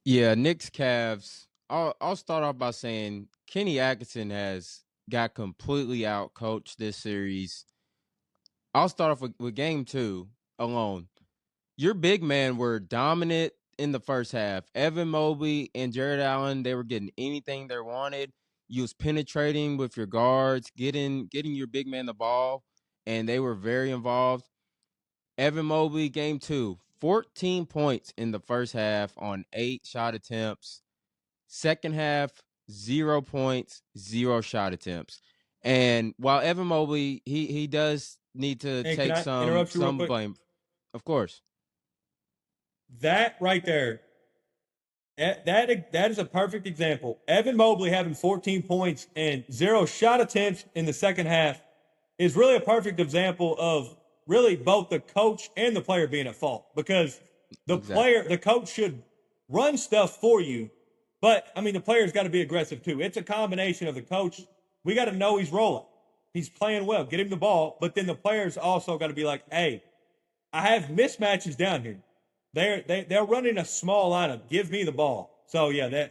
Yeah, Knicks Cavs. I'll start off by saying Kenny Atkinson has got completely out coached this series. I'll start off with game two alone. Your big men were dominant in the first half. Evan Mobley and Jared Allen, they were getting anything they wanted. You was penetrating with your guards, getting your big man the ball, and they were very involved. Evan Mobley, game two, 14 points in the first half on 8 shot attempts. Second half, 0 points, 0 shot attempts. And while Evan Mobley, he does need to And can take I some interrupt you real some quick? blame, of course. That right there, that is a perfect example. Evan Mobley having 14 points and 0 shot attempts in the second half is really a perfect example of really both the coach and the player being at fault because Exactly. the coach should run stuff for you, but I mean the player's got to be aggressive too. It's a combination of the coach. We got to know he's rolling. He's playing well. Get him the ball, but then the players also got to be like, hey, I have mismatches down here. They're running a small lineup. Give me the ball. So yeah,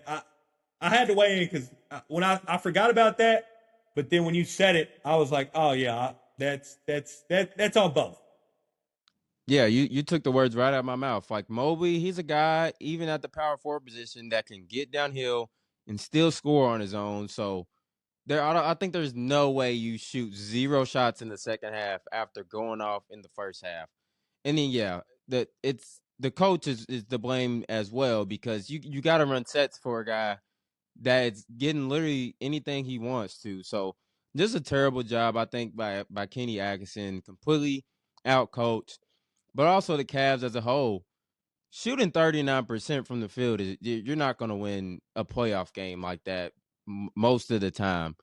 I had to weigh in because when I forgot about that, but then when you said it, I was like, oh yeah, that's on both. Yeah, you took the words right out of my mouth. Like Mobley, he's a guy even at the power forward position that can get downhill and still score on his own. So I think there's no way you shoot 0 shots in the second half after going off in the first half. And then yeah, the coach is to blame as well because you got to run sets for a guy that's getting literally anything he wants to. So just a terrible job, I think, by Kenny Atkinson, completely out coached. But also the Cavs as a whole, shooting 39% from the field is you're not going to win a playoff game like that most of the time.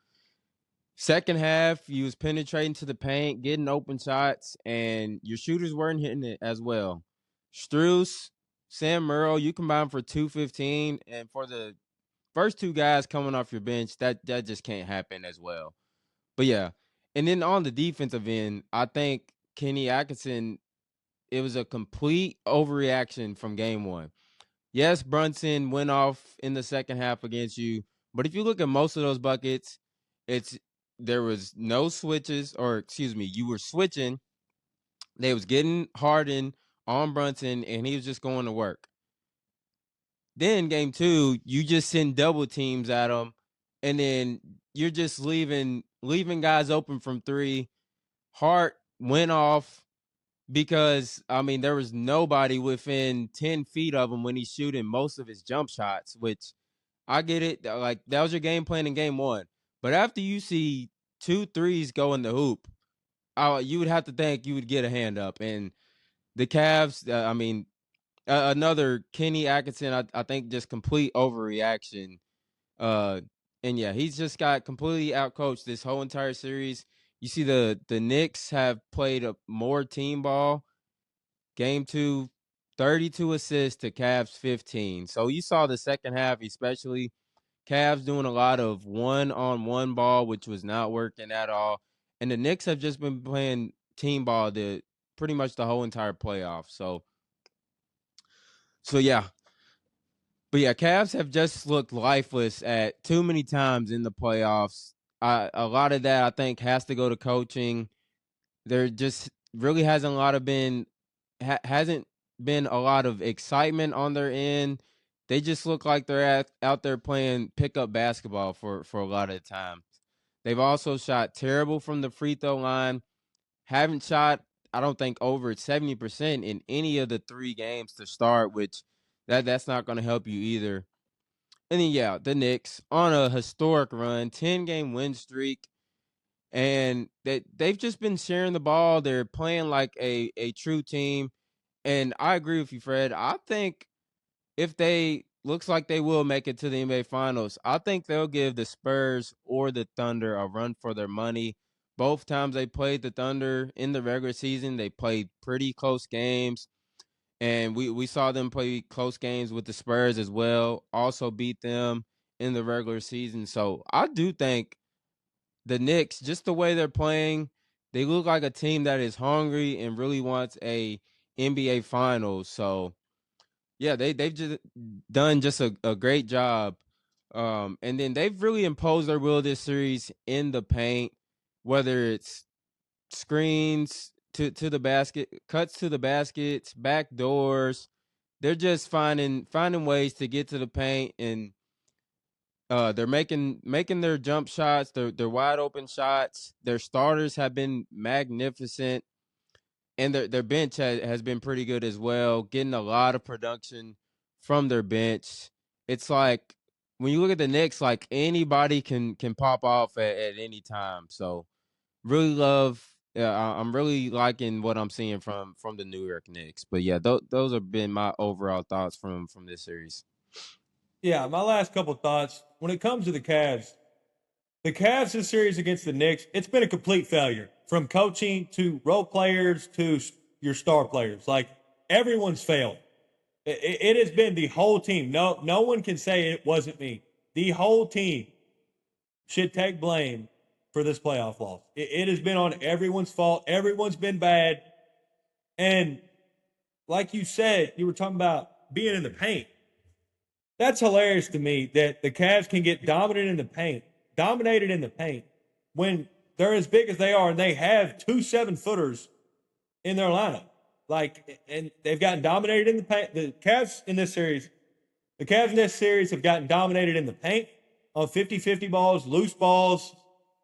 Second half, you was penetrating to the paint, getting open shots, and your shooters weren't hitting it as well. Strus, Sam Merrill, you combined for 215, and for the first two guys coming off your bench, that just can't happen as well. But yeah, and then on the defensive end, I think Kenny Atkinson, it was a complete overreaction from game one. Yes, Brunson went off in the second half against you, but if you look at most of those buckets, it's there was no switches, or excuse me, you were switching. They was getting Harden on Brunson, and he was just going to work. Then game two, you just send double teams at him, and then you're just leaving guys open from three. Hart went off because I mean there was nobody within 10 feet of him when he's shooting most of his jump shots, which I get it. Like that was your game plan in game one. But after you see two threes go in the hoop, you would have to think you would get a hand up. And the Cavs, I mean, another Kenny Atkinson, I think just complete overreaction. Uh, and yeah, he's just got completely outcoached this whole entire series. You see the Knicks have played a more team ball. Game two, 32 assists to Cavs 15. So you saw the second half, especially Cavs doing a lot of one-on-one ball, which was not working at all. And the Knicks have just been playing team ball pretty much the whole entire playoff. So yeah. But yeah, Cavs have just looked lifeless at too many times in the playoffs. A lot of that I think has to go to coaching. There just really hasn't been a lot of excitement on their end. They just look like they're out there playing pickup basketball for a lot of the time. They've also shot terrible from the free throw line. Haven't shot, I don't think, over 70% in any of the 3 games to start, which that's not going to help you either. And then yeah, the Knicks on a historic run, 10-game win streak, and they've just been sharing the ball. They're playing like a true team. And I agree with you, Fred. I think if they looks like they will make it to the NBA Finals, I think they'll give the Spurs or the Thunder a run for their money. Both times they played the Thunder in the regular season, they played pretty close games. And we saw them play close games with the Spurs as well, also beat them in the regular season. So I do think the Knicks, just the way they're playing, they look like a team that is hungry and really wants a NBA Finals. So yeah, done just a great job. And then they've really imposed their will this series in the paint, whether it's screens to the basket, cuts to the baskets, back doors. They're just finding ways to get to the paint, and they're making their jump shots, their wide open shots. Their starters have been magnificent, and their bench has been pretty good as well, getting a lot of production from their bench. It's like when you look at the Knicks, like anybody can pop off at any time. So really love. I'm really liking what I'm seeing from the New York Knicks. But yeah, those have been my overall thoughts from this series. Yeah, my last couple thoughts. When it comes to the Cavs this series against the Knicks, it's been a complete failure from coaching to role players to your star players. Like everyone's failed. It has been the whole team. No one can say it wasn't me. The whole team should take blame for this playoff loss. It has been on everyone's fault. Everyone's been bad. And like you said, you were talking about being in the paint. That's hilarious to me that the Cavs can get dominated in the paint when they're as big as they are and they have 2 7-footers in their lineup. Like, and they've gotten dominated in the paint. The Cavs in this series have gotten dominated in the paint on 50-50 balls, loose balls,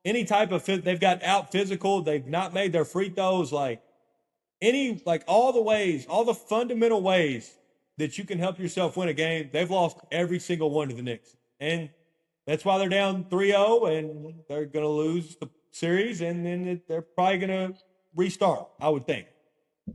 any type of they've got out physical. They've not made their free throws. All the ways, all the fundamental ways that you can help yourself win a game, they've lost every single one to the Knicks. And that's why they're down 3-0 and they're going to lose the series and then they're probably going to restart, I would think.